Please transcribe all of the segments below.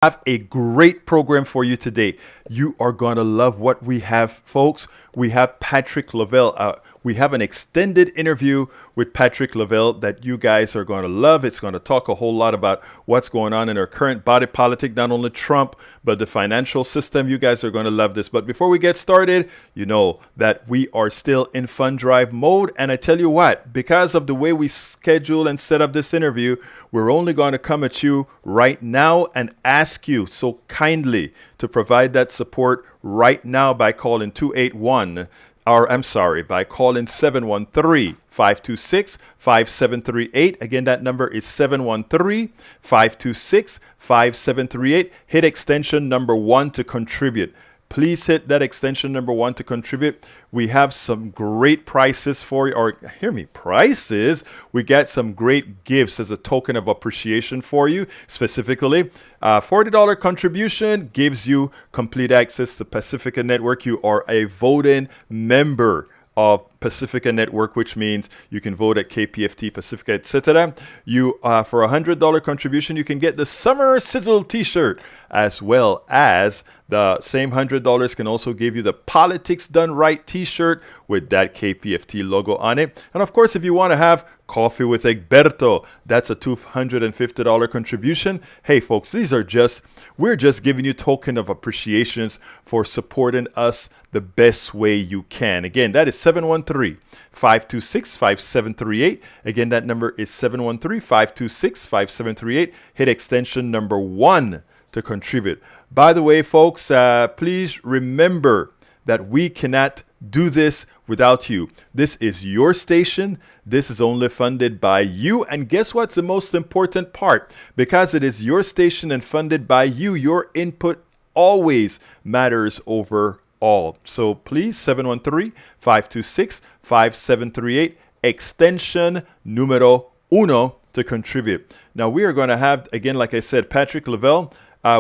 Have a great program for you today. You are going to love what we have, folks. We have Patrick Lovell. We have an extended interview with Patrick Lovell that you guys are going to love. It's going to talk a whole lot about what's going on in our current body politic, not only Trump, but the financial system. You guys are going to love this. But before we get started, you know that we are still in fund drive mode. And I tell you what, because of the way we schedule and set up this interview, we're only going to come at you right now and ask you so kindly to provide that support right now by calling 281 by calling 713-526-5738. Again, that number is 713-526-5738. Hit extension number 1 to contribute. Please hit that extension number 1 to contribute. We have some great prices for you, or hear me, prices. We got some great gifts as a token of appreciation for you. Specifically, $40 contribution gives you complete access to Pacifica Network. You are a voting member of Pacifica Network, which means you can vote at KPFT, Pacifica, etc. You for $100 contribution, you can get the Summer Sizzle T-shirt, as well as the same $100 can also give you the Politics Done Right T-shirt with that KPFT logo on it. And of course, if you want to have Coffee with Egberto, that's a $250 contribution. Hey folks, we're just giving you token of appreciations for supporting us the best way you can. Again, that is 713-526-5738. Again, that number is 713-526-5738. Hit extension number 1 to contribute. By the way, folks, please remember that we cannot do this without you. This is your station. This is only funded by you. And guess what's the most important part? Because it is your station and funded by you, your input always matters over all. So please, 713-526-5738, extension numero 1 to contribute. Now we are going to have, again, like I said, Patrick Lovell.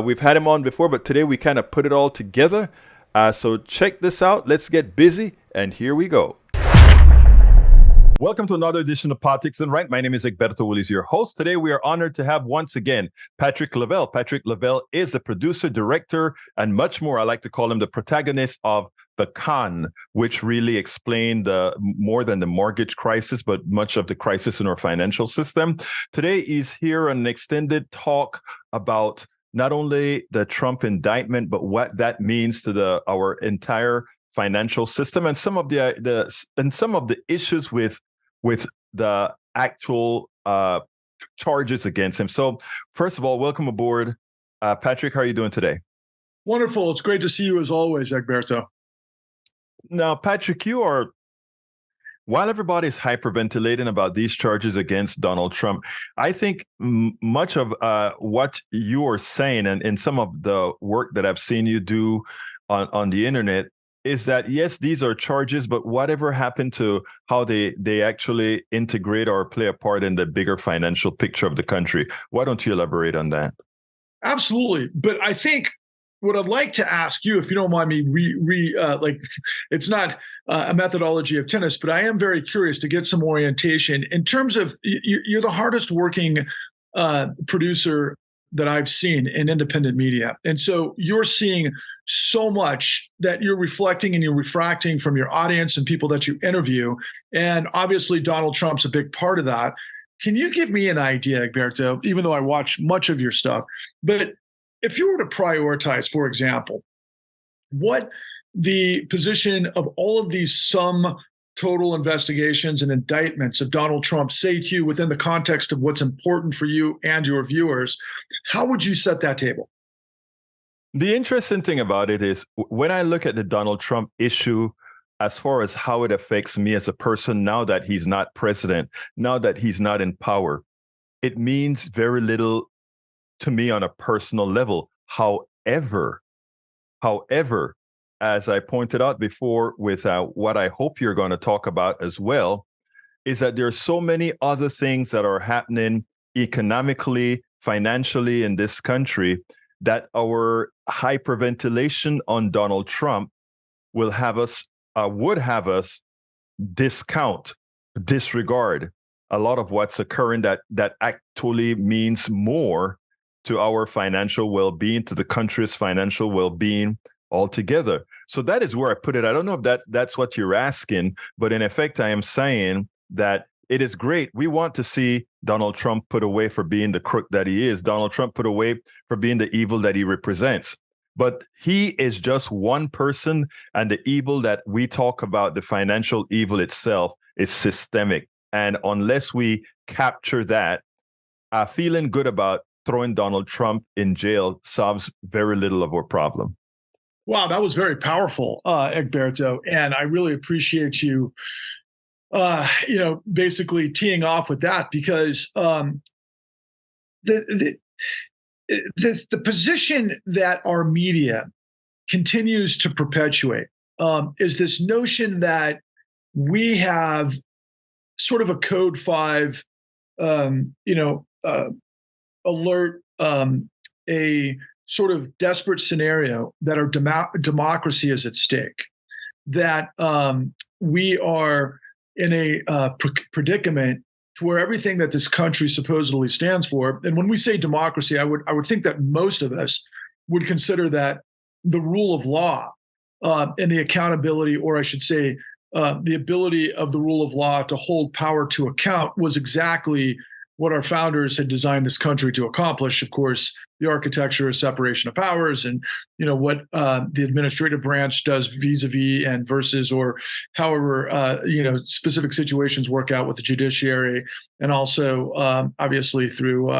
We've had him on before, but today we kind of put it all together. So check this out. Let's get busy. And here we go. Welcome to another edition of Politics and Right. My name is Egberto Willies, your host. Today, we are honored to have once again Patrick Lovell. Patrick Lovell is a producer, director, and much more. I like to call him the protagonist of The Con, which really explained more than the mortgage crisis, but much of the crisis in our financial system. Today, he's here on an extended talk about not only the Trump indictment, but what that means to our entire financial system and some of the issues with the actual charges against him. So, first of all, welcome aboard, Patrick. How are you doing today? Wonderful. It's great to see you as always, Egberto. Now, Patrick, while everybody's hyperventilating about these charges against Donald Trump, I think much of what you are saying and in some of the work that I've seen you do on the internet is that, yes, these are charges, but whatever happened to how they actually integrate or play a part in the bigger financial picture of the country? Why don't you elaborate on that? Absolutely. But I think what I'd like to ask you, if you don't mind me, it's not a methodology of tennis, but I am very curious to get some orientation in terms of you're the hardest working producer that I've seen in independent media. And so you're seeing so much that you're reflecting and you're refracting from your audience and people that you interview. And obviously, Donald Trump's a big part of that. Can you give me an idea, Egberto, even though I watch much of your stuff, but if you were to prioritize, for example, what the position of all of these sum total investigations and indictments of Donald Trump say to you within the context of what's important for you and your viewers, how would you set that table? The interesting thing about it is when I look at the Donald Trump issue, as far as how it affects me as a person now that he's not president, now that he's not in power, it means very little to me on a personal level. However, as I pointed out before with what I hope you're going to talk about as well, is that there are so many other things that are happening economically, financially in this country that our hyperventilation on Donald Trump would have us disregard a lot of what's occurring that actually means more to our financial well-being, to the country's financial well-being altogether. So that is where I put it. I don't know if that's what you're asking, but in effect, I am saying that it is great. We want to see Donald Trump put away for being the crook that he is, Donald Trump put away for being the evil that he represents. But he is just one person, and the evil that we talk about, the financial evil itself, is systemic. And unless we capture that, feeling good about throwing Donald Trump in jail solves very little of our problem. Wow, that was very powerful, Egberto, and I really appreciate you, basically teeing off with that, because the position that our media continues to perpetuate is this notion that we have sort of a code 5, alert, a sort of desperate scenario that our democracy is at stake, that we are in a predicament to where everything that this country supposedly stands for. And when we say democracy, I would think that most of us would consider that the rule of law and the accountability, or I should say, the ability of the rule of law to hold power to account, was exactly what our founders had designed this country to accomplish. Of course, the architecture is separation of powers, and what the administrative branch does vis-a-vis and versus, or however specific situations work out with the judiciary, and also obviously through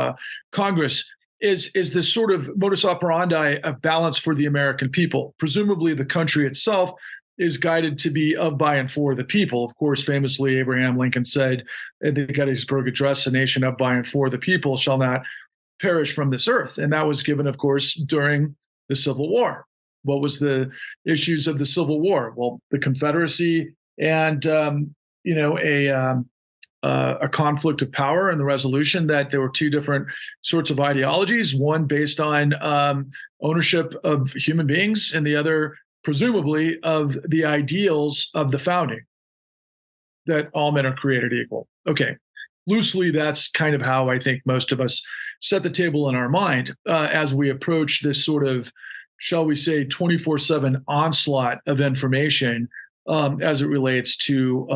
Congress, is this sort of modus operandi of balance for the American people. Presumably, the country itself is guided to be of, by, and for the people. Of course, famously, Abraham Lincoln said at the Gettysburg Address, "A nation of, by, and for the people shall not perish from this earth." And that was given, of course, during the Civil War. What was the issues of the Civil War? Well, the Confederacy and a conflict of power, and the resolution that there were two different sorts of ideologies, one based on ownership of human beings, and the other presumably of the ideals of the founding, that all men are created equal. Okay, loosely, that's kind of how I think most of us set the table in our mind as we approach this sort of, shall we say, 24/7 onslaught of information as it relates to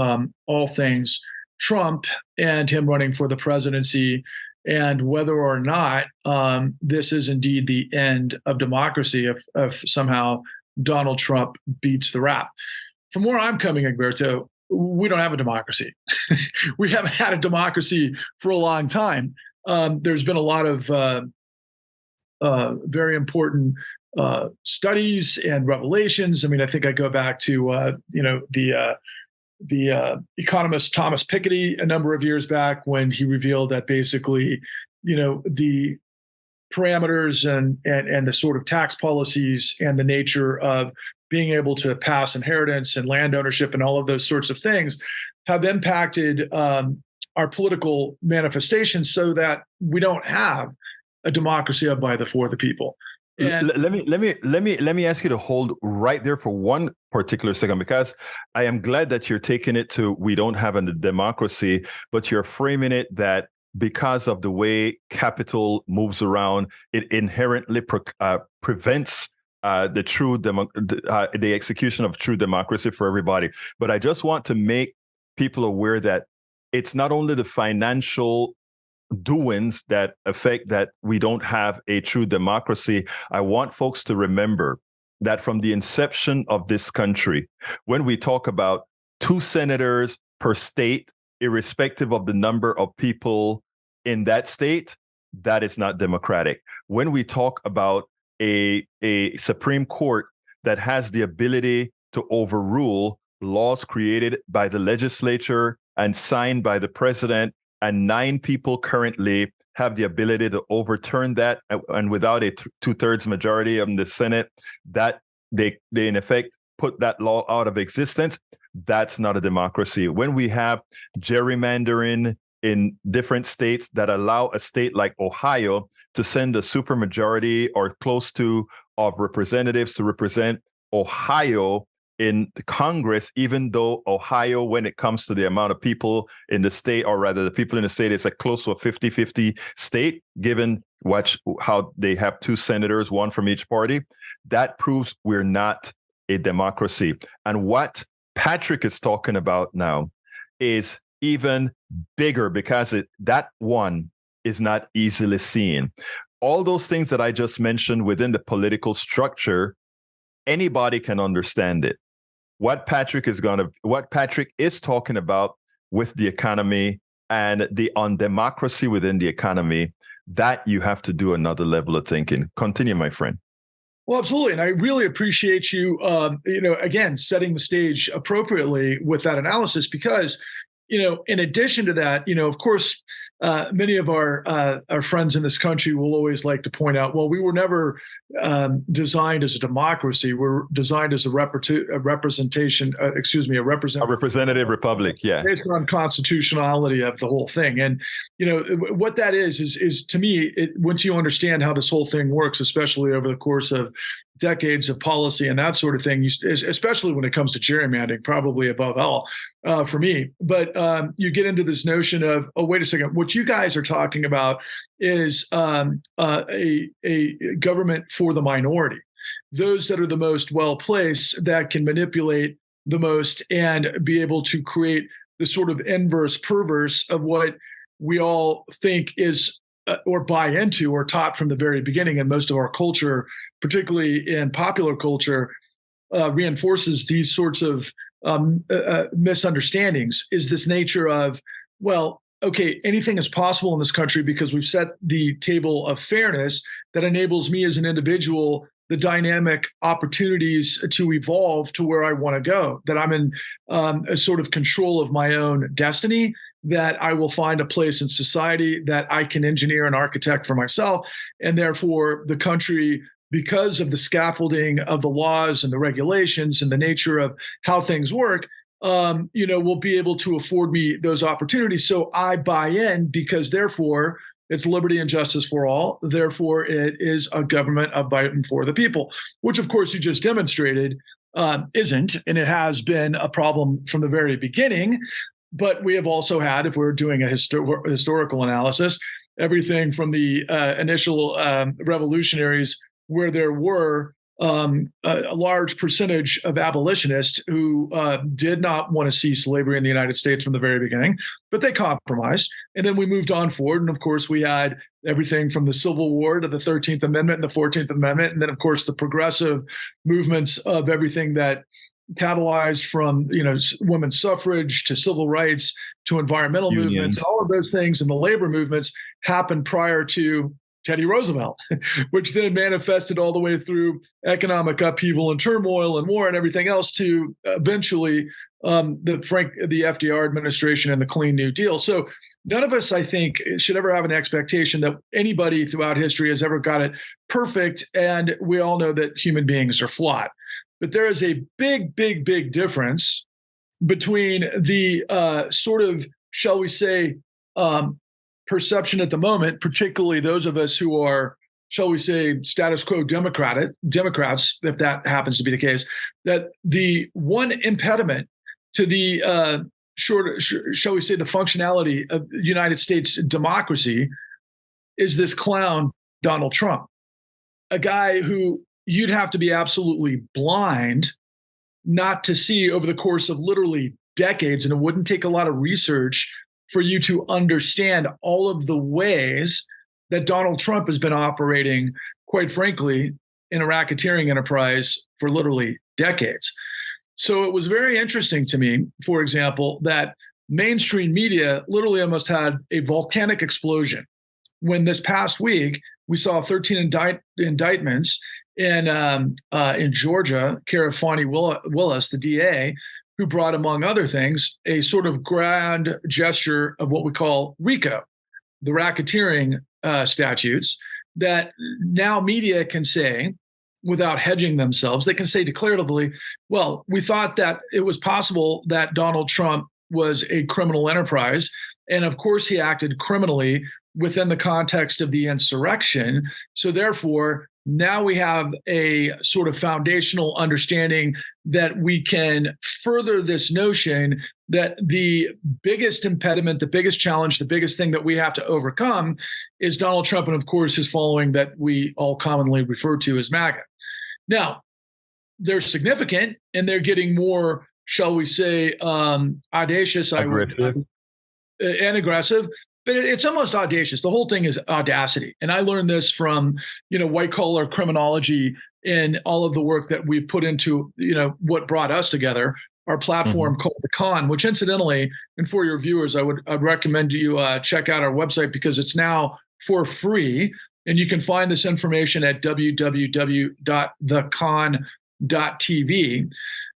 all things Trump and him running for the presidency, and whether or not this is indeed the end of democracy if somehow Donald Trump beats the rap. From where I'm coming, Egberto, we don't have a democracy. We haven't had a democracy for a long time. There's been a lot of very important studies and revelations. I mean, I think I go back to the economist Thomas Piketty a number of years back, when he revealed that basically, the parameters and the sort of tax policies and the nature of being able to pass inheritance and land ownership and all of those sorts of things have impacted our political manifestations, so that we don't have a democracy of, by, the for the people. And let me ask you to hold right there for one particular second, because I am glad that you're taking it to, we don't have a democracy, but you're framing it that because of the way capital moves around, it inherently prevents the execution of true democracy for everybody. But I just want to make people aware that it's not only the financial doings that affect that we don't have a true democracy. I want folks to remember that from the inception of this country, when we talk about 2 senators per state, irrespective of the number of people in that state, that is not democratic. When we talk about a Supreme Court that has the ability to overrule laws created by the legislature and signed by the president, and 9 people currently have the ability to overturn that, and without a 2/3 majority of the Senate, that they in effect put that law out of existence, that's not a democracy. When we have gerrymandering in different states that allow a state like Ohio to send a supermajority or close to of representatives to represent Ohio in the Congress, even though Ohio, when it comes to the amount of people in the state, or rather the people in the state, is a close to a 50-50 state, given Watch how they have two senators, one from each party. That proves we're not a democracy. And what Patrick is talking about now is even bigger because that one is not easily seen. All those things that I just mentioned within the political structure, anybody can understand it. What Patrick is talking about with the economy and the undemocracy within the economy, that you have to do another level of thinking. Continue, my friend. Well, absolutely. And I really appreciate you, again, setting the stage appropriately with that analysis because, in addition to that, of course, many of our friends in this country will always like to point out, well, we were never designed as a democracy. We're designed as a representative republic, yeah, based on constitutionality of the whole thing. And what that is to me, once you understand how this whole thing works, especially over the course of decades of policy and that sort of thing, especially when it comes to gerrymandering, probably above all for me. But you get into this notion of, oh, wait a second, what you guys are talking about is a government for the minority, those that are the most well-placed, that can manipulate the most and be able to create the sort of inverse perverse of what we all think is or buy into or taught from the very beginning. And most of our culture, particularly in popular culture, reinforces these sorts of misunderstandings, is this nature of, well, okay, anything is possible in this country because we've set the table of fairness that enables me as an individual the dynamic opportunities to evolve to where I want to go, that I'm in a sort of control of my own destiny, that I will find a place in society that I can engineer and architect for myself. And therefore, the country, because of the scaffolding of the laws and the regulations and the nature of how things work, will be able to afford me those opportunities. So I buy in because therefore it's liberty and justice for all. Therefore, it is a government of, by, and for the people, which of course you just demonstrated isn't, and it has been a problem from the very beginning. But we have also had, if we're doing a historical analysis, everything from the initial revolutionaries, where there were a large percentage of abolitionists who did not want to see slavery in the United States from the very beginning, but they compromised. And then we moved on forward. And of course, we had everything from the Civil War to the 13th Amendment and the 14th Amendment. And then, of course, the progressive movements of everything that catalyzed from women's suffrage to civil rights to environmental movements. All of those things and the labor movements happened prior to Teddy Roosevelt, which then manifested all the way through economic upheaval and turmoil and war and everything else to eventually the FDR administration and the Clean New Deal. So none of us, I think, should ever have an expectation that anybody throughout history has ever got it perfect. And we all know that human beings are flawed. But there is a big, big, big difference between the sort of, shall we say, perception at the moment, particularly those of us who are, shall we say, status quo Democrats, if that happens to be the case, that the one impediment to the shall we say, the functionality of United States democracy is this clown, Donald Trump, a guy who you'd have to be absolutely blind not to see over the course of literally decades, and it wouldn't take a lot of research for you to understand all of the ways that Donald Trump has been operating, quite frankly, in a racketeering enterprise for literally decades. So it was very interesting to me, for example, that mainstream media literally almost had a volcanic explosion when this past week we saw 13 indictments in Georgia, care of Fani Willis, the DA, who brought, among other things, a sort of grand gesture of what we call RICO, the racketeering statutes, that now media can say, without hedging themselves, they can say declaratively, well, we thought that it was possible that Donald Trump was a criminal enterprise. And of course, he acted criminally within the context of the insurrection. So therefore, now we have a sort of foundational understanding that we can further this notion that the biggest impediment, the biggest challenge, the biggest thing that we have to overcome is Donald Trump and, of course, his following that we all commonly refer to as MAGA. Now, they're significant and they're getting more, shall we say, audacious, and aggressive. But it's almost audacious. The whole thing is audacity. And I learned this from, white collar criminology and all of the work that we've put into, what brought us together, our platform called The Con, which incidentally, and for your viewers, I'd recommend you check out our website because it's now for free. And you can find this information at www.thecon.tv.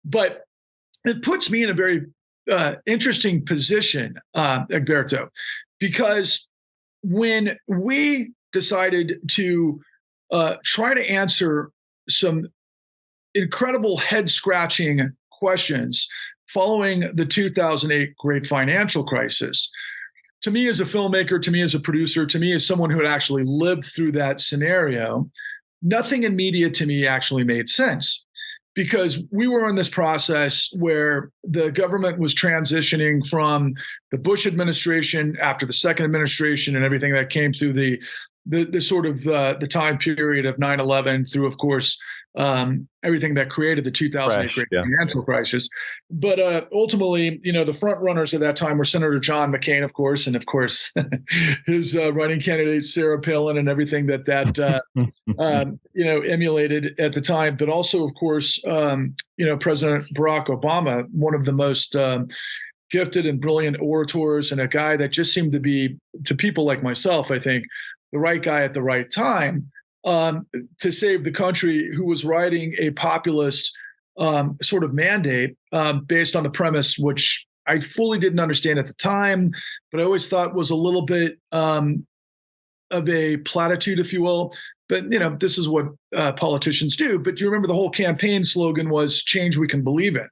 But it puts me in a very interesting position, Egberto, because when we decided to try to answer some incredible head-scratching questions following the 2008 great financial crisis, to me as a filmmaker, to me as a producer, to me as someone who had actually lived through that scenario, nothing in media to me actually made sense. Because we were in this process where the government was transitioning from the Bush administration after the second administration and everything that came through the sort of the time period of 9/11 through, of course, everything that created the 2008 great financial crisis. But ultimately, the front runners at that time were Senator John McCain, of course, and of course, his running candidate, Sarah Palin, and everything that emulated at the time. But also, of course, President Barack Obama, one of the most gifted and brilliant orators and a guy that just seemed to be, to people like myself, I think, the right guy at the right time to save the country, who was writing a populist sort of mandate based on the premise, which I fully didn't understand at the time, but I always thought was a little bit of a platitude, if you will. But, this is what politicians do. But do you remember the whole campaign slogan was change we can believe in?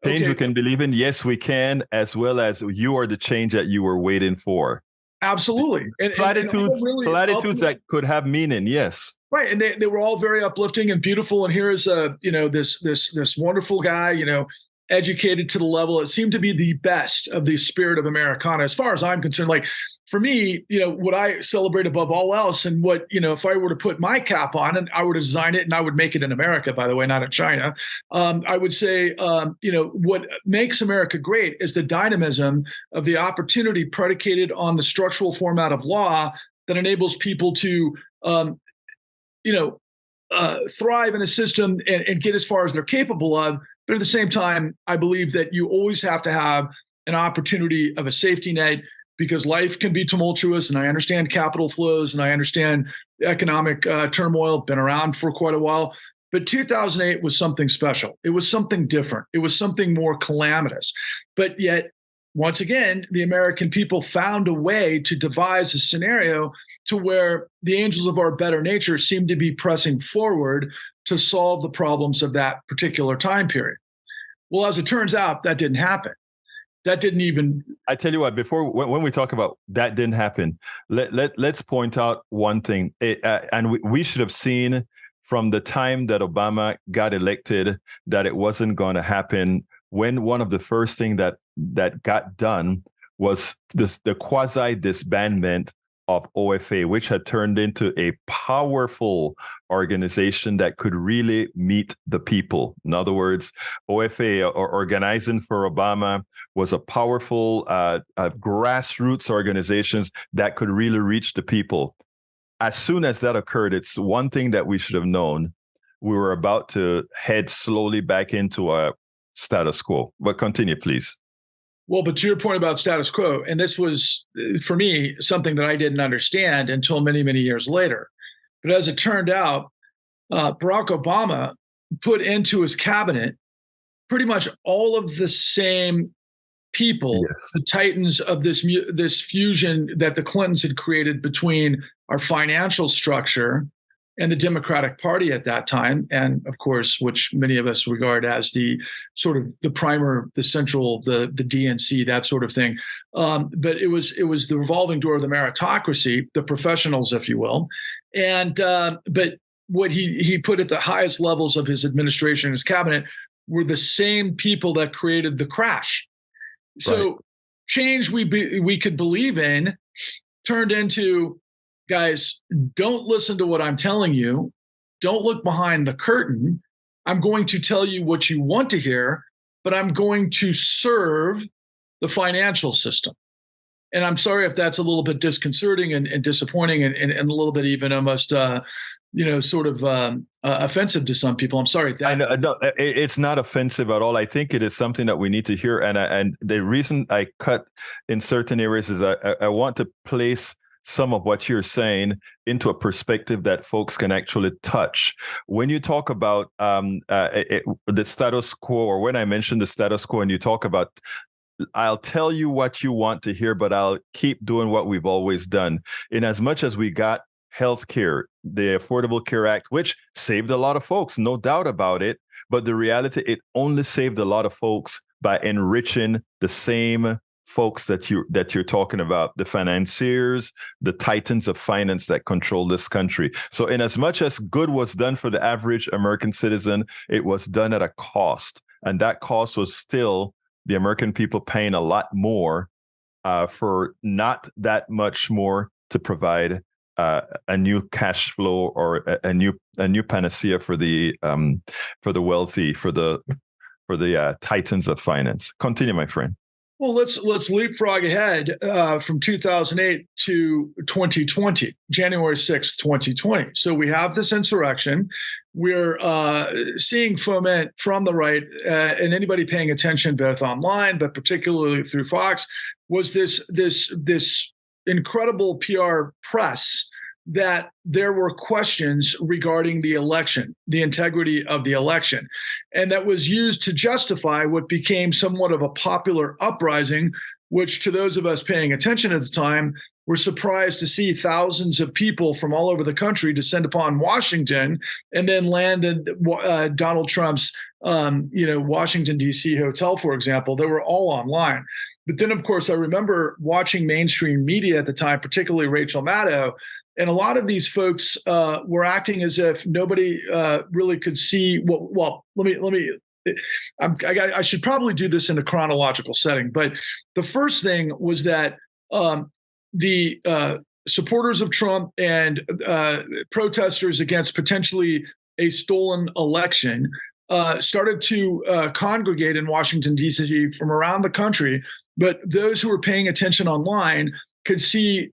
Change we can believe in. Yes, we can, as well as you are the change that you were waiting for. Absolutely. And platitudes that could have meaning. Yes. Right. And they were all very uplifting and beautiful. And here's this wonderful guy, educated to the level. It seemed to be the best of the spirit of Americana, as far as I'm concerned. Like, for me, what I celebrate above all else, and what, if I were to put my cap on and I were to design it, and I would make it in America, by the way, not in China, I would say, what makes America great is the dynamism of the opportunity predicated on the structural format of law that enables people to, thrive in a system and get as far as they're capable of. But at the same time, I believe that you always have to have an opportunity of a safety net, because life can be tumultuous, and I understand capital flows, and I understand economic turmoil, been around for quite a while. But 2008 was something special. It was something different. It was something more calamitous. But yet, once again, the American people found a way to devise a scenario to where the angels of our better nature seemed to be pressing forward to solve the problems of that particular time period. Well, as it turns out, that didn't happen. That didn't even. I tell you what, when we talk about that didn't happen, let's point out one thing. And we should have seen from the time that Obama got elected that it wasn't going to happen, when one of the first things that got done was the quasi disbandment of OFA, which had turned into a powerful organization that could really meet the people. In other words, OFA, or Organizing for Obama, was a powerful grassroots organizations that could really reach the people. As soon as that occurred, it's one thing that we should have known. We were about to head slowly back into a status quo. But continue, please. Well, but to your point about status quo, and this was, for me, something that I didn't understand until many, many years later. But as it turned out, Barack Obama put into his cabinet pretty much all of the same people, yes, the titans of this fusion that the Clintons had created between our financial structure and the Democratic Party at that time, and of course, which many of us regard as the sort of the primer, the central, the DNC, that sort of thing. But it was the revolving door of the meritocracy, the professionals, if you will. And but what he put at the highest levels of his administration and his cabinet were the same people that created the crash. So change we could believe in turned into, guys, don't listen to what I'm telling you. Don't look behind the curtain. I'm going to tell you what you want to hear, but I'm going to serve the financial system. And I'm sorry if that's a little bit disconcerting and disappointing and a little bit even almost, offensive to some people. I'm sorry. I know, no, it's not offensive at all. I think it is something that we need to hear. And the reason I cut in certain areas is I want to place some of what you're saying into a perspective that folks can actually touch. When you talk about the status quo, or when I mention the status quo and you talk about, I'll tell you what you want to hear, but I'll keep doing what we've always done. In as much as we got healthcare, the Affordable Care Act, which saved a lot of folks, no doubt about it. But the reality, it only saved a lot of folks by enriching the same folks that you're talking about, the financiers, the titans of finance that control this country. So in as much as good was done for the average American citizen, it was done at a cost. And that cost was still the American people paying a lot more for not that much more to provide a new cash flow or a new panacea for the wealthy, for the titans of finance. Continue, my friend. Well, let's leapfrog ahead from 2008 to 2020, January 6th, 2020. So we have this insurrection. We're seeing foment from the right, and anybody paying attention, both online, but particularly through Fox, was this incredible PR press that there were questions regarding the election, the integrity of the election. And that was used to justify what became somewhat of a popular uprising, which to those of us paying attention at the time, were surprised to see thousands of people from all over the country descend upon Washington and then land in Donald Trump's Washington, D.C. hotel, for example. They were all online. But then, of course, I remember watching mainstream media at the time, particularly Rachel Maddow, and a lot of these folks were acting as if nobody really could see. I should probably do this in a chronological setting. But the first thing was that the supporters of Trump and protesters against potentially a stolen election started to congregate in Washington, D.C. from around the country. But those who were paying attention online could see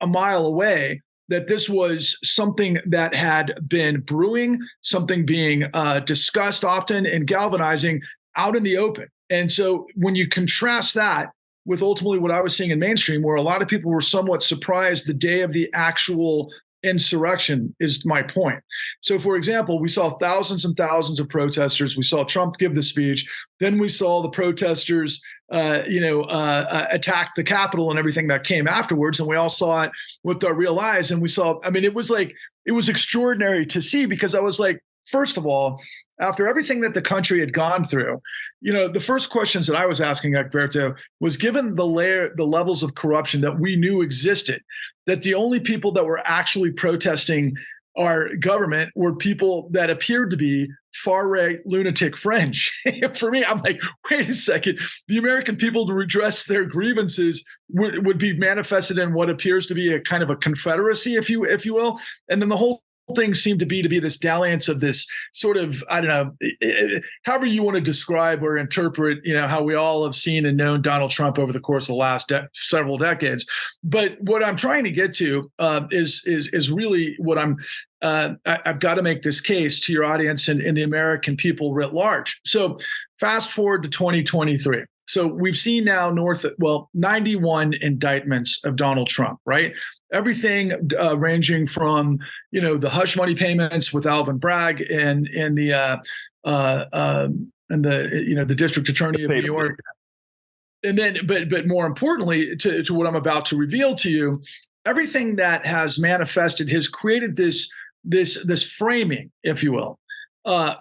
a mile away that this was something that had been brewing, something being discussed often and galvanizing out in the open. And so when you contrast that with ultimately what I was seeing in mainstream, where a lot of people were somewhat surprised the day of the actual insurrection, is my point. So, for example, we saw thousands and thousands of protesters. We saw Trump give the speech. Then we saw the protesters, attack the Capitol and everything that came afterwards. And we all saw it with our real eyes. And we saw, it was extraordinary to see, because I was like, first of all, after everything that the country had gone through, the first questions that I was asking, Egberto, was, given the levels of corruption that we knew existed, that the only people that were actually protesting our government were people that appeared to be far-right lunatic fringe. For me, I'm like, wait a second, the American people to redress their grievances would be manifested in what appears to be a kind of a confederacy, if you will. And then the whole thing seemed to be this dalliance of this sort of, I don't know, however you want to describe or interpret, how we all have seen and known Donald Trump over the course of the last several decades. But what I'm trying to get to is really what I've got to make this case to your audience and the American people writ large. So fast forward to 2023. So we've seen now 91 indictments of Donald Trump, right? Everything ranging from, the hush money payments with Alvin Bragg and the district attorney of New York. And then, but more importantly, to what I'm about to reveal to you, everything that has manifested has created this framing, if you will.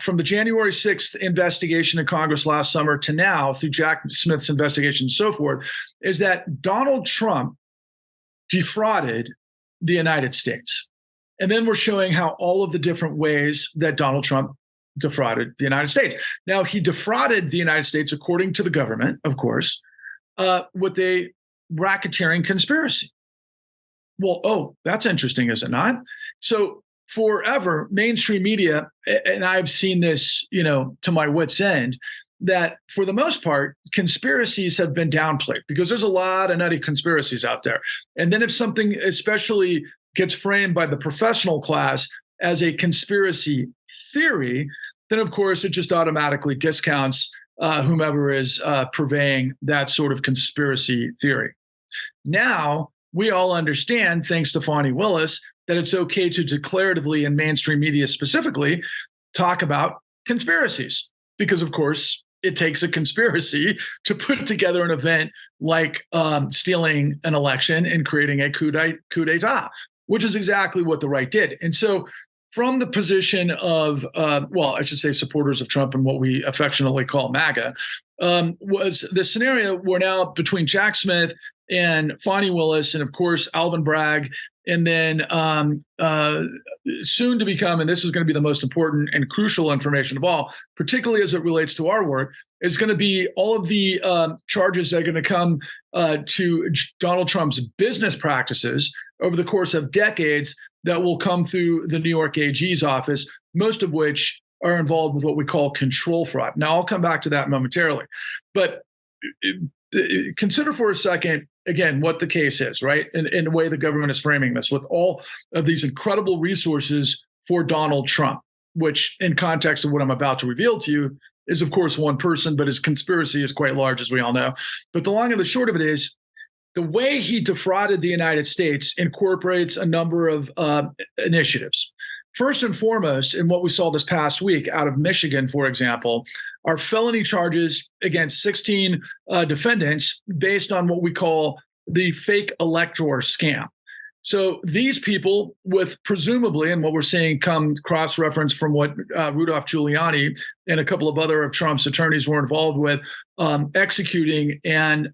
From the January 6th investigation in Congress last summer to now, through Jack Smith's investigation and so forth, is that Donald Trump defrauded the United States. And then we're showing how all of the different ways that Donald Trump defrauded the United States. Now, he defrauded the United States, according to the government, of course, with a racketeering conspiracy. Well, oh, that's interesting, is it not? So forever, mainstream media, and I've seen this, to my wit's end, that for the most part, conspiracies have been downplayed because there's a lot of nutty conspiracies out there. And then if something especially gets framed by the professional class as a conspiracy theory, then of course it just automatically discounts whomever is purveying that sort of conspiracy theory. Now, we all understand, thanks to Fani Willis, that it's okay to declaratively, in mainstream media specifically, talk about conspiracies. Because, of course, it takes a conspiracy to put together an event like stealing an election and creating a coup d'etat, which is exactly what the right did. And so from the position of, I should say supporters of Trump and what we affectionately call MAGA, was the scenario where now between Jack Smith and Fani Willis and, of course, Alvin Bragg, and then soon to become, and this is going to be the most important and crucial information of all, particularly as it relates to our work, is going to be all of the charges that are going to come to Donald Trump's business practices over the course of decades that will come through the New York AG's office, most of which are involved with what we call control fraud. Now, I'll come back to that momentarily. But consider for a second, again, what the case is, right? And the way the government is framing this with all of these incredible resources for Donald Trump, which in context of what I'm about to reveal to you is, of course, one person, but his conspiracy is quite large, as we all know. But the long and the short of it is, the way he defrauded the United States incorporates a number of initiatives. First and foremost, in what we saw this past week out of Michigan, for example, are felony charges against 16 defendants based on what we call the fake elector scam. So these people, with presumably, and what we're seeing come cross-reference from what Rudolph Giuliani and a couple of other of Trump's attorneys were involved with, executing and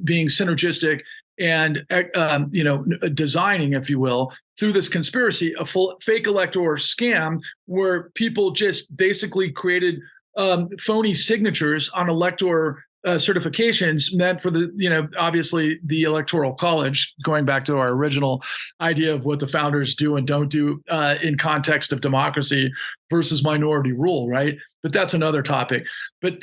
being synergistic and designing, if you will, through this conspiracy, a fake elector scam where people just basically created phony signatures on elector certifications meant for the, obviously the Electoral College, going back to our original idea of what the founders do and don't do in context of democracy versus minority rule, right? But that's another topic. But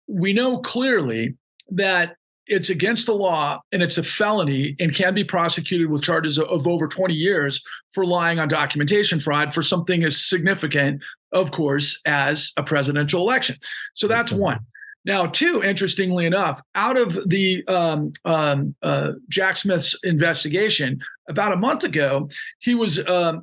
we know clearly that it's against the law and it's a felony and can be prosecuted with charges of over 20 years for lying on documentation fraud for something as significant, of course, as a presidential election. So that's one. Now, two, interestingly enough, out of the Jack Smith's investigation, about a month ago, he was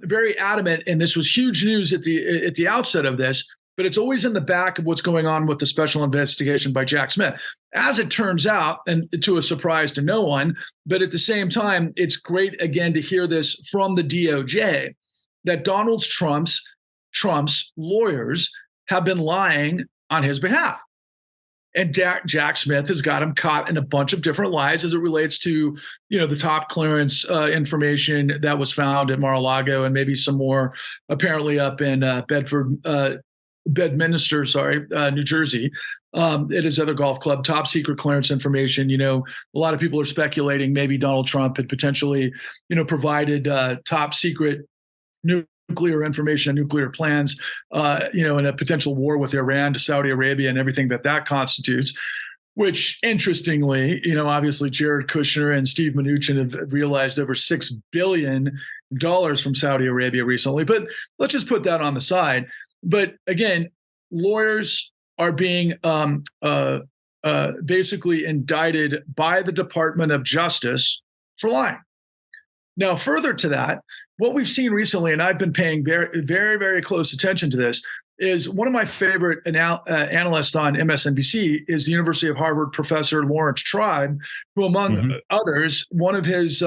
very adamant, and this was huge news at the outset of this, but it's always in the back of what's going on with the special investigation by Jack Smith. As it turns out, and to a surprise to no one, but at the same time, it's great, again, to hear this from the DOJ, that Donald Trump's lawyers have been lying on his behalf. And Jack Smith has got him caught in a bunch of different lies as it relates to, the top clearance information that was found at Mar-a-Lago and maybe some more apparently up in Bedminster, New Jersey, at his other golf club, top secret clearance information. A lot of people are speculating maybe Donald Trump had potentially, provided top secret nuclear information and nuclear plans, in a potential war with Iran to Saudi Arabia and everything that constitutes, which interestingly, obviously Jared Kushner and Steve Mnuchin have realized over $6 billion from Saudi Arabia recently. But let's just put that on the side. But again, lawyers are being basically indicted by the Department of Justice for lying. Now, further to that, what we've seen recently, and I've been paying very, very, very close attention to this, is one of my favorite analysts on MSNBC is the University of Harvard professor Lawrence Tribe, who, among others, one of his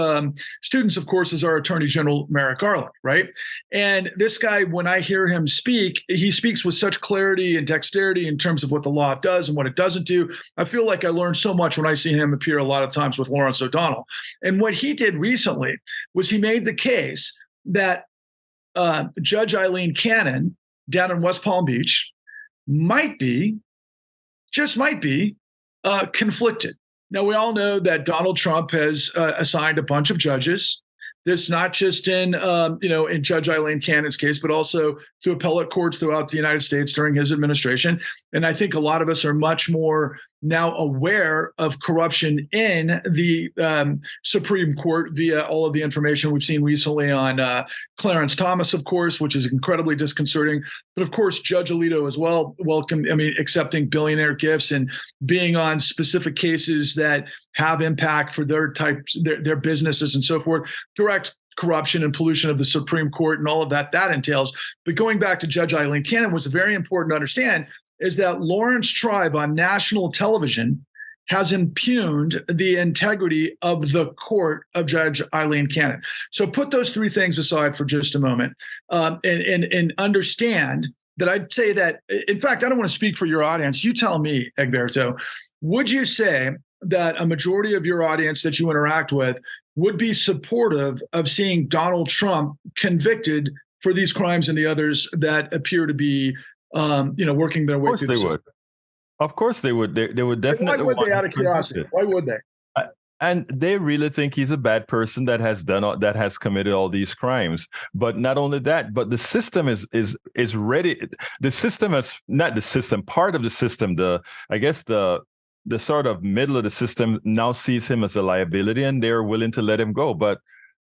students, of course, is our Attorney General Merrick Garland, right? And this guy, when I hear him speak, he speaks with such clarity and dexterity in terms of what the law does and what it doesn't do. I feel like I learn so much when I see him appear a lot of times with Lawrence O'Donnell. And what he did recently was he made the case that Judge Eileen Cannon down in West Palm Beach might be conflicted. Now, we all know that Donald Trump has assigned a bunch of judges. This not just in in Judge Eileen Cannon's case, but also to appellate courts throughout the United States during his administration. And I think a lot of us are much more now aware of corruption in the Supreme Court via all of the information we've seen recently on Clarence Thomas, of course, which is incredibly disconcerting. But of course, Judge Alito as well, accepting billionaire gifts and being on specific cases that have impact for their businesses and so forth. Direct corruption and pollution of the Supreme Court and all of that entails. But going back to Judge Eileen Cannon, what's very important to understand is that Lawrence Tribe on national television has impugned the integrity of the court of Judge Eileen Cannon. So put those three things aside for just a moment, and understand that I'd say that, in fact, I don't want to speak for your audience. You tell me, Egberto, would you say that a majority of your audience that you interact with would be supportive of seeing Donald Trump convicted for these crimes and the others that appear to be working their way through the system? Of course they would. They would definitely. Why would they, out of curiosity? Why would they? And they really think he's a bad person that has committed all these crimes. But not only that, but the system is ready. The system has not the system. Part of the system. The sort of middle of the system now sees him as a liability, and they're willing to let him go. But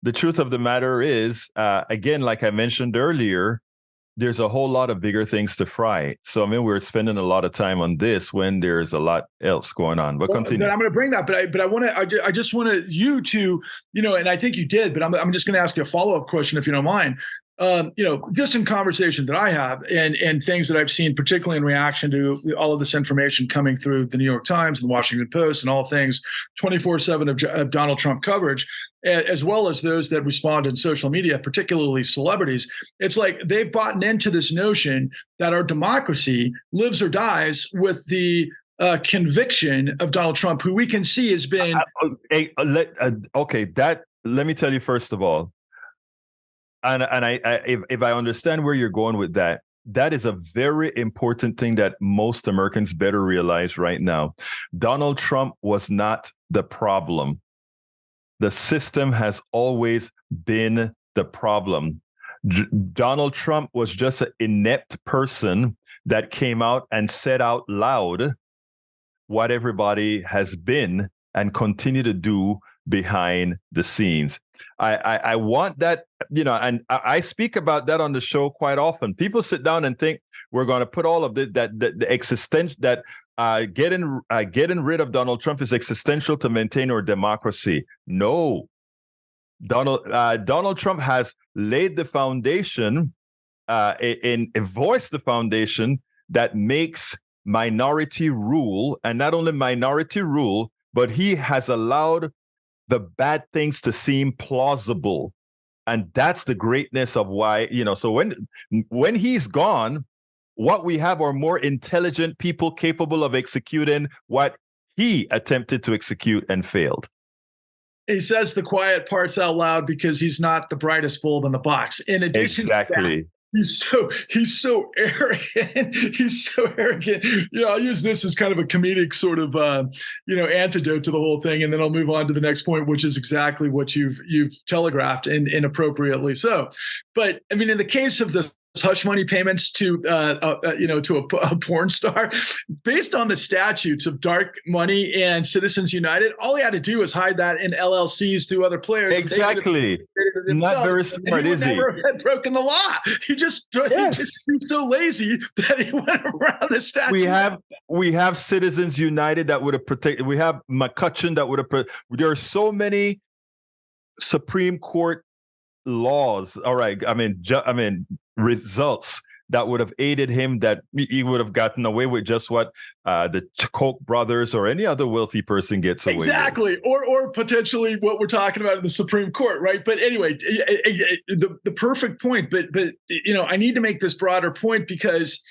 the truth of the matter is, again, like I mentioned earlier, there's a whole lot of bigger things to fry. So, we're spending a lot of time on this when there's a lot else going on. But continue. But I'm going to bring that. But I just want you to, and I think you did, but I'm just going to ask you a follow-up question if you don't mind. Just in conversation that I have and things that I've seen, particularly in reaction to all of this information coming through the New York Times and the Washington Post and all things 24/7 of Donald Trump coverage, as well as those that respond in social media, particularly celebrities, it's like they've bought into this notion that our democracy lives or dies with the conviction of Donald Trump, who we can see has been. Let me tell you first of all, and if I understand where you're going with that, that is a very important thing that most Americans better realize right now. Donald Trump was not the problem. The system has always been the problem. Donald Trump was just an inept person that came out and said out loud what everybody has been and continue to do behind the scenes. I want that, and I speak about that on the show quite often. People sit down and think we're going to put all of the existential that getting rid of Donald Trump is existential to maintain our democracy. No, Donald Trump has laid the foundation, voiced the foundation that makes minority rule, and not only minority rule, but he has allowed the bad things to seem plausible. And that's the greatness of why, so when he's gone, what we have are more intelligent people capable of executing what he attempted to execute and failed. He says the quiet parts out loud because he's not the brightest bulb in the box. In addition to that, he's so arrogant. He's so arrogant. I'll use this as kind of a comedic sort of antidote to the whole thing, and then I'll move on to the next point, which is exactly what you've telegraphed, and inappropriately so. But in the case of the hush money payments to a porn star, based on the statutes of dark money and Citizens United, all he had to do was hide that in LLCs through other players. Exactly. Not very smart, is he? Never had broken the law. He just was so lazy that he went around the statute. We have Citizens United that would have protected. We have McCutcheon that would have. There are so many Supreme Court laws. All right. Results that would have aided him, that he would have gotten away with just what the Koch brothers or any other wealthy person gets away with. Exactly. Or potentially what we're talking about in the Supreme Court, right? But anyway, the perfect point. But I need to make this broader point because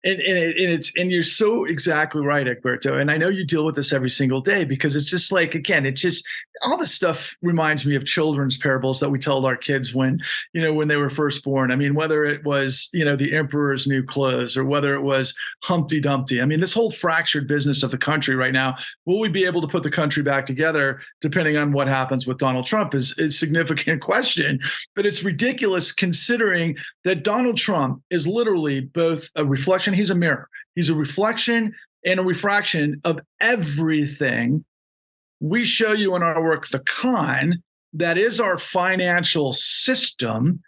and you're so exactly right, Egberto. And I know you deal with this every single day because it's just like, again, it's just all this stuff reminds me of children's parables that we told our kids when they were first born. I mean, whether it was, the emperor's new clothes or whether it was Humpty Dumpty. I mean, this whole fractured business of the country right now, will we be able to put the country back together depending on what happens with Donald Trump is a significant question. But it's ridiculous considering that Donald Trump is literally both a reflection. He's a mirror. He's a reflection and a refraction of everything we show you in our work, the con, that is our financial system,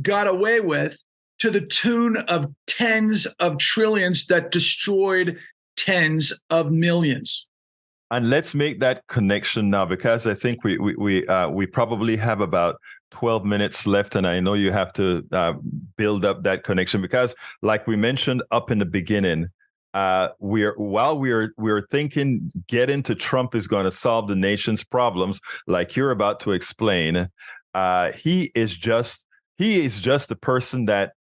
got away with to the tune of tens of trillions that destroyed tens of millions. And let's make that connection now, because I think we probably have about 12 minutes left, and I know you have to build up that connection because, like we mentioned up in the beginning, we're thinking getting to Trump is going to solve the nation's problems, like you're about to explain. He is just the person that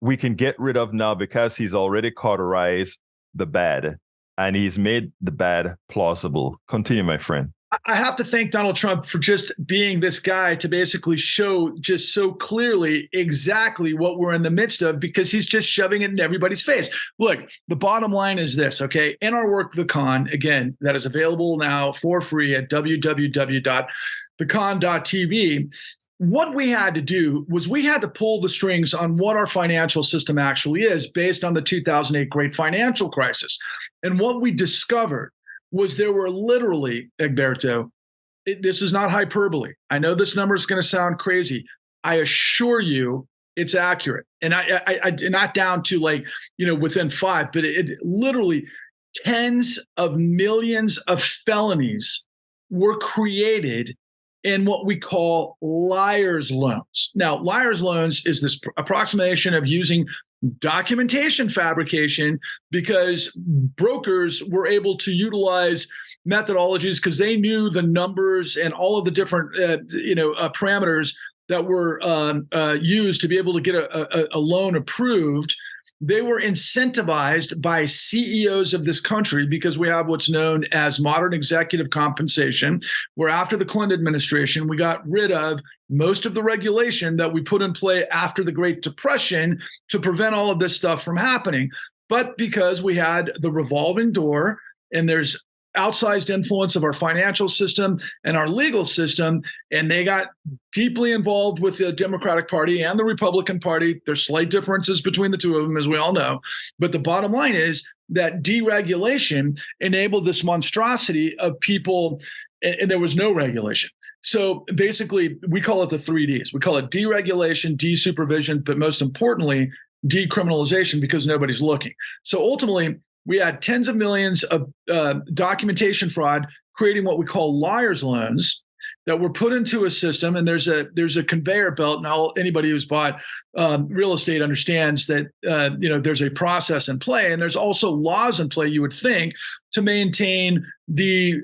we can get rid of now because he's already cauterized the bad and he's made the bad plausible. Continue, my friend. I have to thank Donald Trump for just being this guy to basically show just so clearly exactly what we're in the midst of, because he's just shoving it in everybody's face. Look, the bottom line is this, okay? In our work, The Con, again, that is available now for free at www.thecon.tv. What we had to do was we had to pull the strings on what our financial system actually is based on the 2008 great financial crisis. And what we discovered was there were literally, Egberto, this is not hyperbole. I know this number is going to sound crazy. I assure you it's accurate. And I not down to within 5, but it literally tens of millions of felonies were created in what we call liar's loans. Now, liar's loans is this approximation of using documentation fabrication, because brokers were able to utilize methodologies because they knew the numbers and all of the different parameters that were used to be able to get a loan approved. They were incentivized by CEOs of this country because we have what's known as modern executive compensation, where after the Clinton administration, we got rid of most of the regulation that we put in play after the Great Depression to prevent all of this stuff from happening. But because we had the revolving door and there's outsized influence of our financial system and our legal system, and they got deeply involved with the Democratic Party and the Republican Party. There's slight differences between the two of them, as we all know. But the bottom line is that deregulation enabled this monstrosity of people, and there was no regulation. So basically, we call it the 3Ds. We call it deregulation, desupervision, but most importantly, decriminalization, because nobody's looking. So ultimately, we had tens of millions of documentation fraud, creating what we call liar's loans that were put into a system. And there's a conveyor belt. Now, anybody who's bought real estate understands that there's a process in play, and there's also laws in play, you would think, to maintain the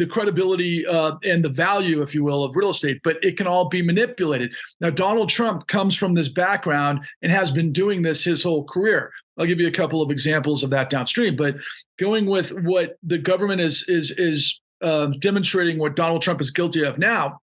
credibility and the value, if you will, of real estate, but it can all be manipulated. Now, Donald Trump comes from this background and has been doing this his whole career. I'll give you a couple of examples of that downstream, but going with what the government is demonstrating what Donald Trump is guilty of now,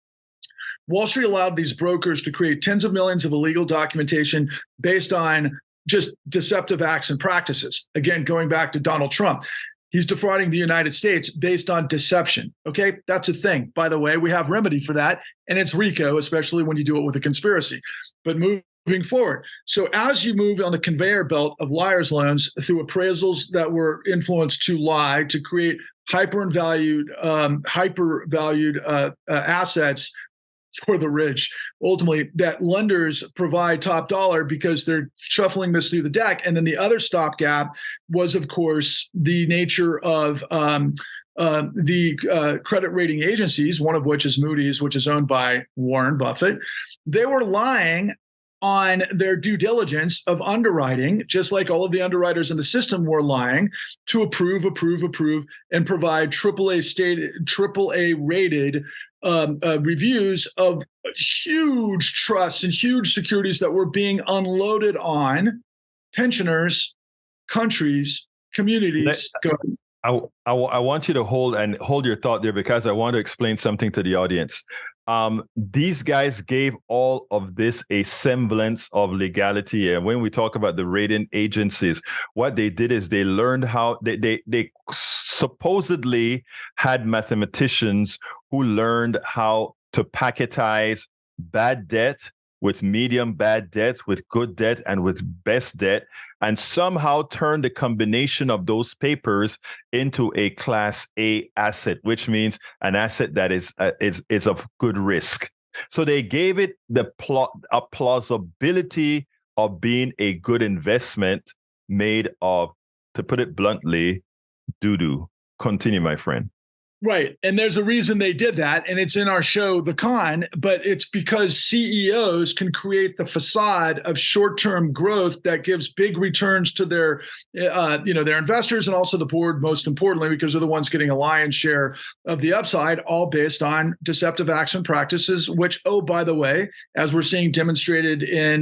Wall Street allowed these brokers to create tens of millions of illegal documentation based on just deceptive acts and practices. Again, going back to Donald Trump, he's defrauding the United States based on deception. Okay, that's a thing. By the way, we have remedy for that, and it's RICO, especially when you do it with a conspiracy. But moving forward, so as you move on the conveyor belt of liar's loans through appraisals that were influenced to lie to create hypervalued assets for the rich, ultimately, that lenders provide top dollar because they're shuffling this through the deck. And then the other stopgap was, of course, the nature of the credit rating agencies, one of which is Moody's, which is owned by Warren Buffett. They were lying on their due diligence of underwriting, just like all of the underwriters in the system were lying to approve, and provide AAA rated reviews of huge trusts and huge securities that were being unloaded on pensioners, countries, communities. I want you to hold your thought there, because I want to explain something to the audience. These guys gave all of this a semblance of legality. And when we talk about the rating agencies, what they did is they learned how they supposedly had mathematicians who learned how to packetize bad debt with medium bad debt, with good debt, and with best debt, and somehow turn the combination of those papers into a Class A asset, which means an asset that is of good risk. So they gave it a plausibility of being a good investment made of, to put it bluntly, doo-doo. Continue, my friend. Right. And there's a reason they did that. And it's in our show, The Con, but it's because CEOs can create the facade of short-term growth that gives big returns to their investors and also the board, most importantly, because they're the ones getting a lion's share of the upside, all based on deceptive acts and practices, which, oh, by the way, as we're seeing demonstrated in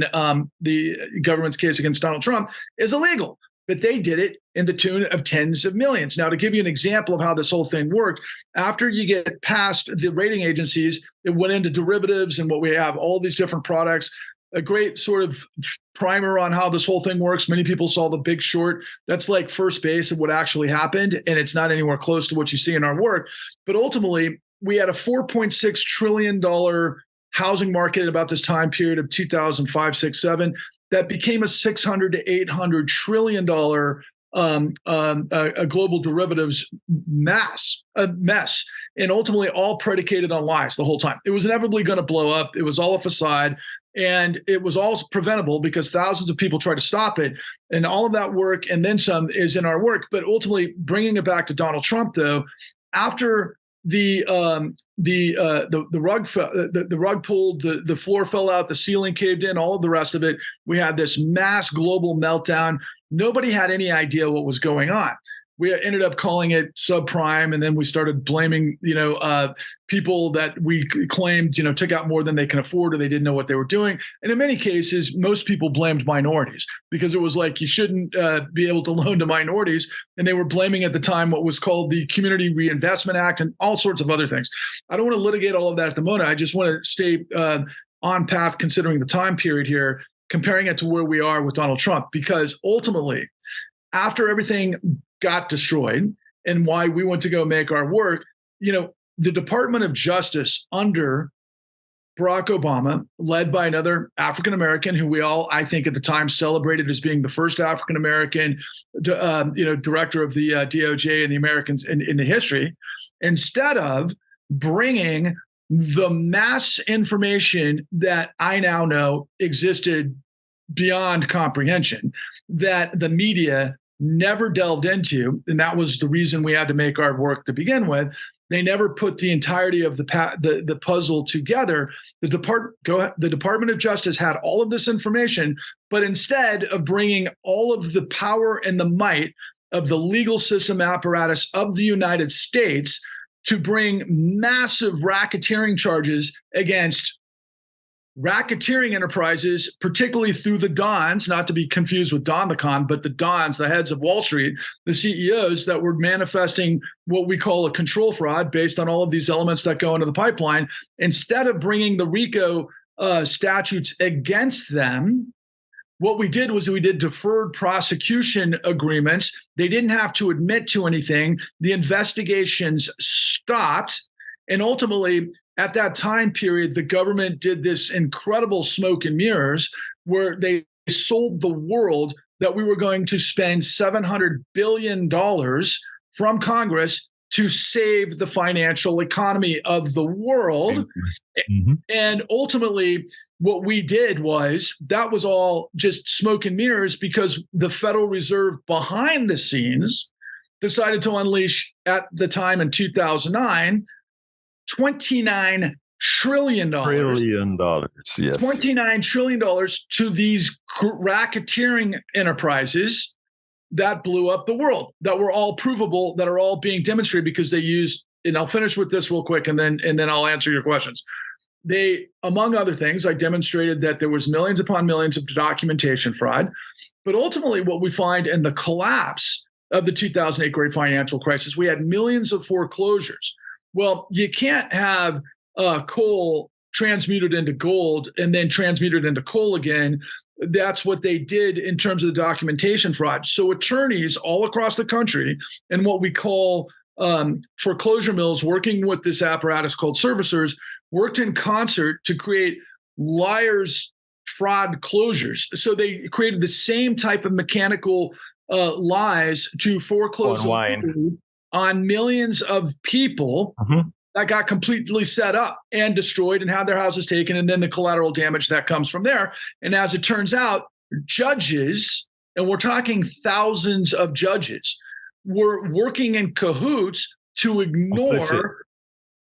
the government's case against Donald Trump, is illegal. But they did it in the tune of tens of millions. Now, to give you an example of how this whole thing worked, after you get past the rating agencies, it went into derivatives and what we have, all these different products, a great sort of primer on how this whole thing works. Many people saw The Big Short. That's like first base of what actually happened, and it's not anywhere close to what you see in our work. But ultimately, we had a $4.6 trillion housing market at about this time period of 2005, 6, 7. That became a $600 to $800 trillion a global derivatives mess, and ultimately all predicated on lies the whole time. It was inevitably going to blow up. It was all a facade, and it was all preventable because thousands of people tried to stop it. And all of that work and then some is in our work. But ultimately, bringing it back to Donald Trump, though, after the rug pulled, the floor fell out, the ceiling caved in, all of the rest of it. We had this mass global meltdown. Nobody had any idea what was going on. We ended up calling it subprime, and then we started blaming, people that we claimed, took out more than they can afford, or they didn't know what they were doing. And in many cases, most people blamed minorities because it was like you shouldn't be able to loan to minorities, and they were blaming at the time what was called the Community Reinvestment Act and all sorts of other things. I don't want to litigate all of that at the moment. I just want to stay on path considering the time period here, comparing it to where we are with Donald Trump, because ultimately, after everything got destroyed and why we went to go make our work, the Department of Justice under Barack Obama, led by another African-American who we all, I think at the time, celebrated as being the first African-American, director of the DOJ and the Americans in the history, instead of bringing the mass information that I now know existed beyond comprehension that the media never delved into, and that was the reason we had to make our work to begin with. They never put the entirety of the puzzle together. The Department of Justice had all of this information, but instead of bringing all of the power and the might of the legal system apparatus of the United States to bring massive racketeering charges against racketeering enterprises, particularly through the Dons, not to be confused with Don the Con, but the Dons, the heads of Wall Street, the CEOs that were manifesting what we call a control fraud based on all of these elements that go into the pipeline. Instead of bringing the RICO statutes against them, what we did was we did deferred prosecution agreements. They didn't have to admit to anything. The investigations stopped. And ultimately, at that time period, the government did this incredible smoke and mirrors where they sold the world that we were going to spend $700 billion from Congress to save the financial economy of the world. Mm-hmm. And ultimately, what we did was that was all just smoke and mirrors because the Federal Reserve behind the scenes decided to unleash at the time in 2009 $29 trillion. Yes. $29 trillion to these racketeering enterprises that blew up the world, that were all provable, that are all being demonstrated because they used, and I'll finish with this real quick and then I'll answer your questions. They, among other things, I demonstrated that there was millions upon millions of documentation fraud. But ultimately what we find in the collapse of the 2008 great financial crisis. We had millions of foreclosures. Well, you can't have coal transmuted into gold and then transmuted into coal again. That's what they did in terms of the documentation fraud. So attorneys all across the country and what we call foreclosure mills working with this apparatus called servicers worked in concert to create liars fraud closures. So they created the same type of mechanical lies to foreclose on millions of people that got completely set up and destroyed and had their houses taken, and then the collateral damage that comes from there. And as it turns out, judges, and we're talking thousands of judges, were working in cahoots to ignore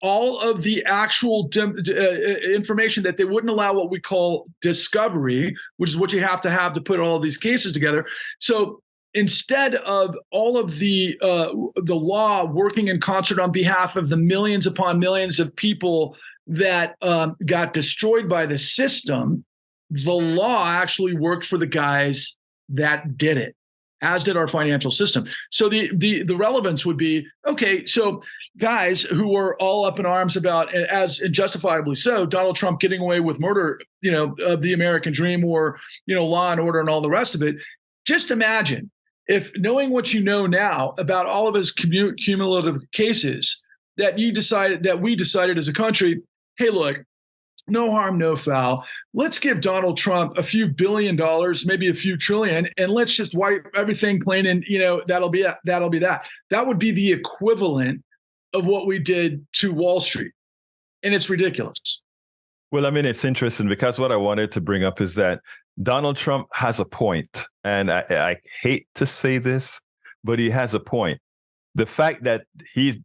all of the actual information that they wouldn't allow what we call discovery, which is what you have to put all of these cases together. So instead of all of the law working in concert on behalf of the millions upon millions of people that got destroyed by the system, the law actually worked for the guys that did it, as did our financial system. So the relevance would be, okay, so guys who were all up in arms about, as justifiably so, Donald Trump getting away with murder, of the American dream, or, law and order and all the rest of it. Just imagine if, knowing what you know now about all of his cumulative cases, that we decided as a country, hey, look, no harm, no foul. Let's give Donald Trump a few $1 billion, maybe a few trillion, and let's just wipe everything clean. And that'll be that. That would be the equivalent of what we did to Wall Street, and it's ridiculous. Well, I mean, it's interesting because what I wanted to bring up is that Donald Trump has a point, and I hate to say this, but he has a point. The fact that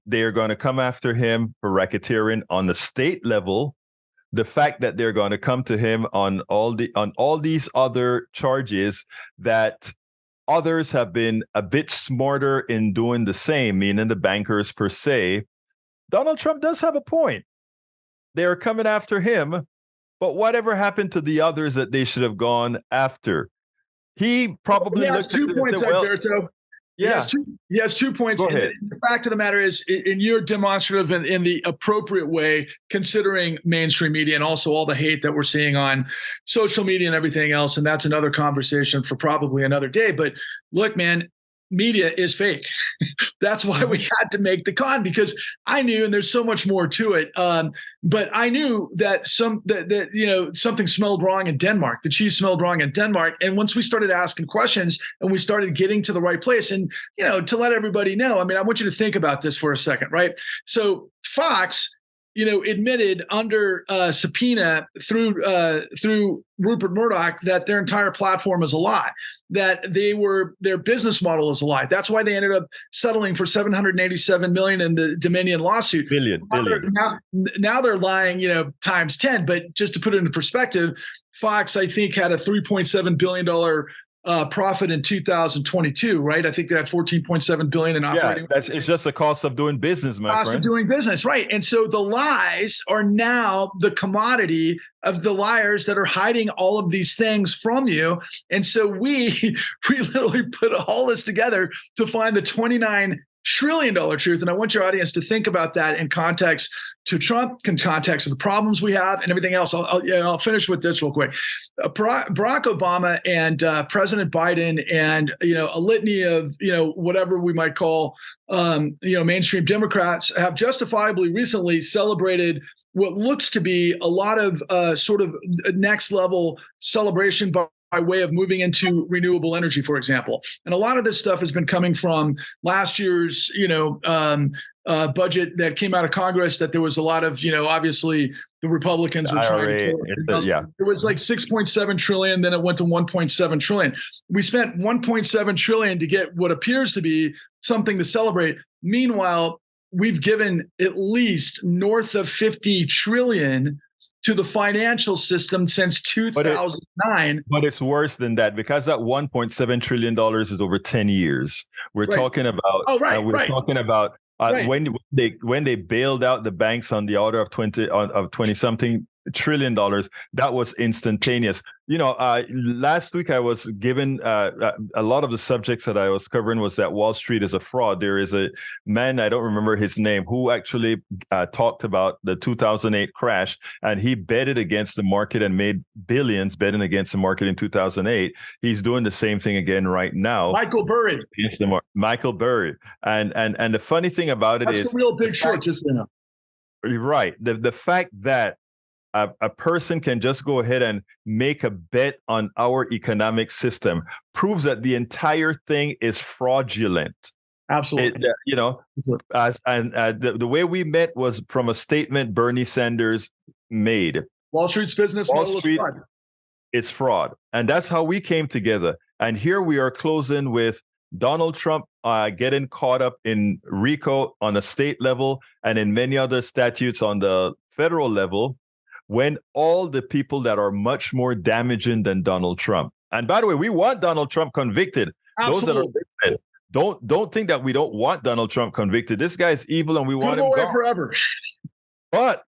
they're going to come after him for racketeering on the state level, the fact that they're going to come to him on all these other charges that others have been a bit smarter in doing the same, meaning the bankers per se. Donald Trump does have a point. They're coming after him, but whatever happened to the others that they should have gone after? He probably has 2 points, Alberto. Yeah. He has 2 points. Go ahead. The fact of the matter is, in your demonstrative in the appropriate way, considering mainstream media and also all the hate that we're seeing on social media and everything else, and that's another conversation for probably another day. But look, man, media is fake. That's why we had to make the con, because I knew, and there's so much more to it, but I knew that something smelled wrong in Denmark. The cheese smelled wrong in Denmark. And once we started asking questions and we started getting to the right place, and to let everybody know, I mean, I want you to think about this for a second, right? So Fox, admitted under subpoena through Rupert Murdoch that their entire platform is a lie, that their business model is a lie. That's why they ended up settling for $787 million in the Dominion lawsuit. Billion. Now they're lying, times 10. But just to put it in perspective, Fox, I think, had a $3.7 billion profit in 2022, right? I think they had $14.7 billion in operating. Yeah, it's just the cost of doing business, my friend. Cost of doing business, right? And so the lies are now the commodity of the liars that are hiding all of these things from you. And so we literally put all this together to find the $29 trillion truth. And I want your audience to think about that in context to Trump, in context of the problems we have and everything else. I'll finish with this real quick. Barack Obama and President Biden and a litany of whatever we might call mainstream Democrats have justifiably recently celebrated what looks to be a lot of sort of next level celebration by way of moving into renewable energy, for example. And a lot of this stuff has been coming from last year's, budget that came out of Congress, that there was a lot of, obviously the Republicans were trying to, it was like 6.7 trillion. Then it went to 1.7 trillion. We spent 1.7 trillion to get what appears to be something to celebrate. Meanwhile, we've given at least north of 50 trillion to the financial system since 2009. But it's worse than that, because that $1.7 trillion is over 10 years. We're talking about, talking about when they bailed out the banks on the order of 20 something trillion, that was instantaneous. Last week I was given a lot of the subjects that I was covering was that Wall Street is a fraud. There is a man, I don't remember his name, who actually talked about the 2008 crash, and he betted against the market and made billions betting against the market in 2008. He's doing the same thing again right now. Michael Burry. Michael Burry. And the funny thing about it That's is the real Big Short, just you know. Right. The fact that a person can just go ahead and make a bet on our economic system proves that the entire thing is fraudulent. Absolutely. The way we met was from a statement Bernie Sanders made. Wall Street's business model is fraud. It's fraud. And that's how we came together. And here we are closing with Donald Trump getting caught up in RICO on a state level and in many other statutes on the federal level, when all the people that are much more damaging than Donald Trump. And by the way, we want Donald Trump convicted. Absolutely. Those that are don't think that we don't want Donald Trump convicted. This guy's evil and we want him gone forever. But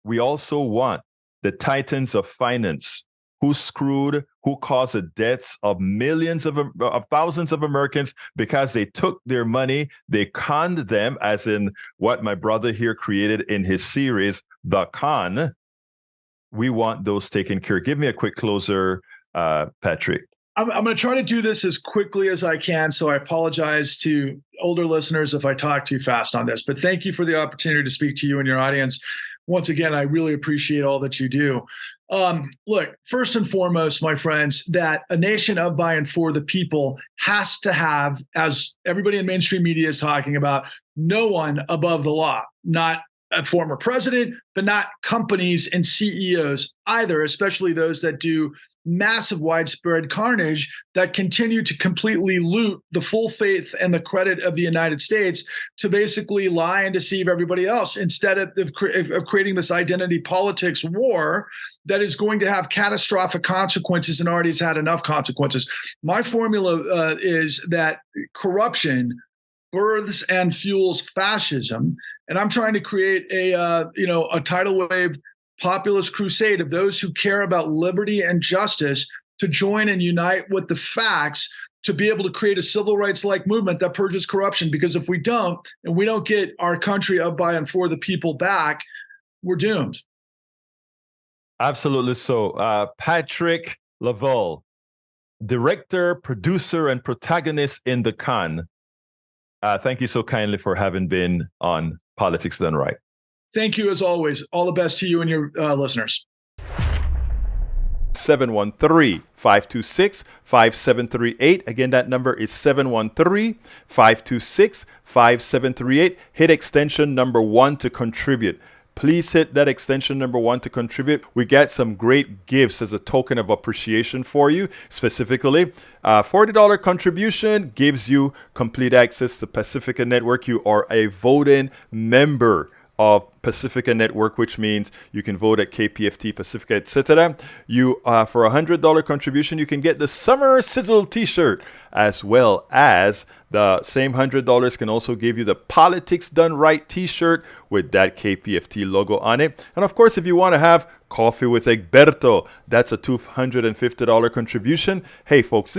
we also want the titans of finance who caused the deaths of millions of thousands of Americans because they took their money, they conned them, as in what my brother here created in his series, The Con. We want those taken care of. Give me a quick closer, Patrick. I'm going to try to do this as quickly as I can, so I apologize to older listeners if I talk too fast on this. But thank you for the opportunity to speak to you and your audience. Once again, I really appreciate all that you do. Look, first and foremost, my friends, that a nation of, by, and for the people has to have, as everybody in mainstream media is talking about, no one above the law, not a former president, but not companies and CEOs either, especially those that do massive widespread carnage that continue to completely loot the full faith and the credit of the United States to basically lie and deceive everybody else instead of creating this identity politics war that is going to have catastrophic consequences and already has had enough consequences. My formula is that corruption births and fuels fascism. And I'm trying to create a tidal wave populist crusade of those who care about liberty and justice to join and unite with the facts to be able to create a civil rights-like movement that purges corruption. Because if we don't, and we don't get our country of, by, and for the people back, we're doomed. Absolutely so. Patrick Lovell, director, producer, and protagonist in The Con. Thank you so kindly for having been on Politics Done Right. Thank you, as always. All the best to you and your listeners. 713-526-5738. Again, that number is 713-526-5738. Hit extension number 1 to contribute. Please hit that extension number 1 to contribute. We get some great gifts as a token of appreciation for you. Specifically, $40 contribution gives you complete access to Pacifica Network. You are a voting member of Pacifica Network, which means you can vote at KPFT, Pacifica, etc. You, for $100 contribution, you can get the Summer Sizzle T-shirt, as well as the same $100 can also give you the Politics Done Right T-shirt with that KPFT logo on it. And of course, if you want to have Coffee with Egberto, that's a $250 contribution. Hey folks,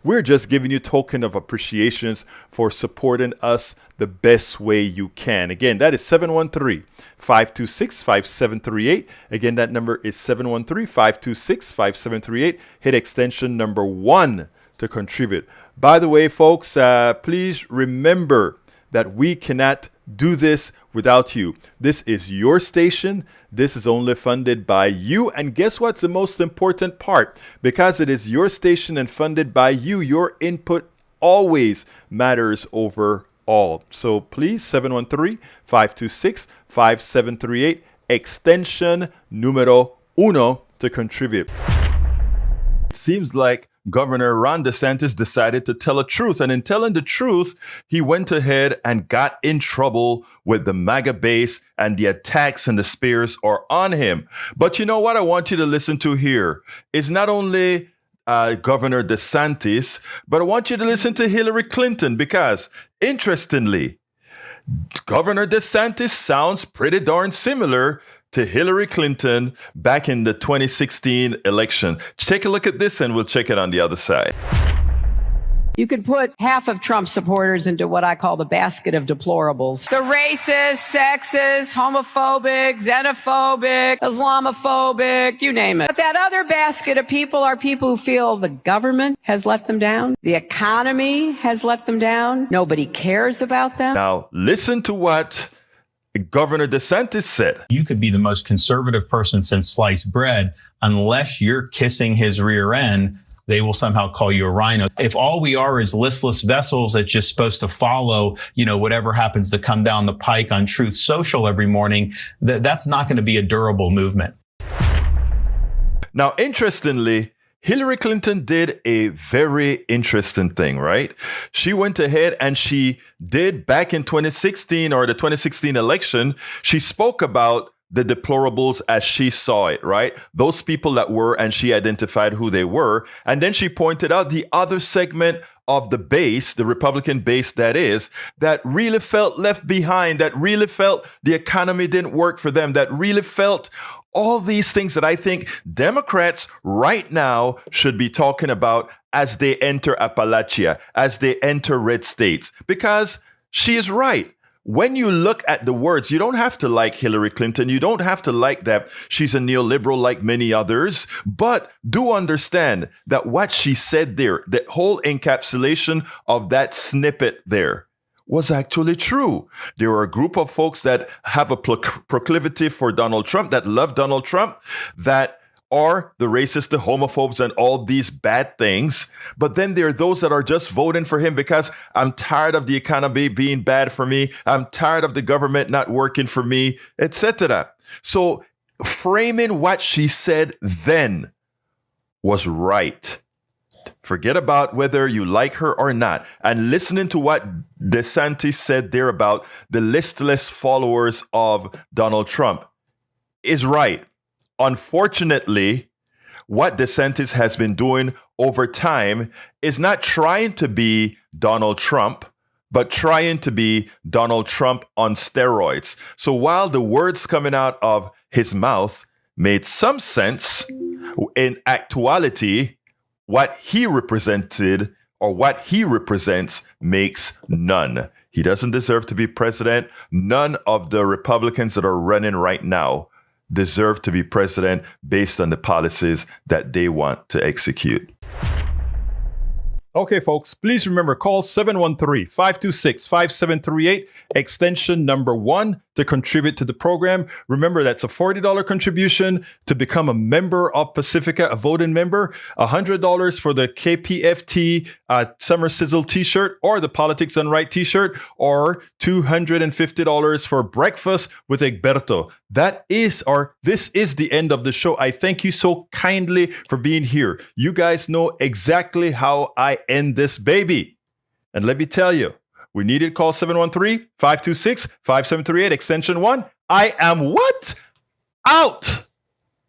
we're just giving you token of appreciations for supporting us the best way you can. Again, that is 713-526-5738. Again, that number is 713-526-5738. Hit extension number 1 to contribute. By the way, folks, please remember that we cannot do this without you. This is your station. This is only funded by you. And guess what's the most important part? Because it is your station and funded by you, your input always matters over all. So please, 713-526-5738, extension numero 1 to contribute. It seems like Governor Ron DeSantis decided to tell a truth. And in telling the truth, he went ahead and got in trouble with the MAGA base, and the attacks and the spears are on him. But you know what I want you to listen to here is not only Governor DeSantis, but I want you to listen to Hillary Clinton, because interestingly, Governor DeSantis sounds pretty darn similar to Hillary Clinton back in the 2016 election. Take a look at this and we'll check it on the other side. You could put half of Trump supporters into what I call the basket of deplorables. The racist, sexist, homophobic, xenophobic, Islamophobic, you name it. But that other basket of people are people who feel the government has let them down. The economy has let them down. Nobody cares about them. Now, listen to what Governor DeSantis said. You could be the most conservative person since sliced bread. Unless you're kissing his rear end, they will somehow call you a rhino. If all we are is listless vessels that's just supposed to follow, whatever happens to come down the pike on Truth Social every morning, that's not going to be a durable movement. Now, interestingly, Hillary Clinton did a very interesting thing, right? She went ahead and she did back in 2016 or the 2016 election, she spoke about the deplorables as she saw it, right? Those people that were, and she identified who they were. And then she pointed out the other segment of the base, the Republican base that really felt left behind, that really felt the economy didn't work for them, that really felt all these things that I think Democrats right now should be talking about as they enter Appalachia, as they enter red states, because she is right. When you look at the words, you don't have to like Hillary Clinton. You don't have to like that she's a neoliberal like many others, but do understand that what she said there, the whole encapsulation of that snippet there was actually true. There were a group of folks that have a proclivity for Donald Trump, that love Donald Trump, that are the racists, the homophobes, and all these bad things. But then there are those that are just voting for him because I'm tired of the economy being bad for me. I'm tired of the government not working for me, etc. So framing what she said then was right. Forget about whether you like her or not. And listening to what DeSantis said there about the listless followers of Donald Trump is right. Unfortunately, what DeSantis has been doing over time is not trying to be Donald Trump, but trying to be Donald Trump on steroids. So while the words coming out of his mouth made some sense, in actuality, what he represented or what he represents makes none. He doesn't deserve to be president. None of the Republicans that are running right now deserve to be president based on the policies that they want to execute. Okay, folks, please remember, call 713-526-5738, extension number 1 to contribute to the program. Remember, that's a $40 contribution to become a member of Pacifica, a voting member, $100 for the KPFT Summer Sizzle t-shirt or the Politics Done Right t-shirt, or $250 for breakfast with Egberto. This is the end of the show. I thank you so kindly for being here. You guys know exactly how I end this baby. And let me tell you, we needed call 713-526-5738, extension 1. I am what? Out!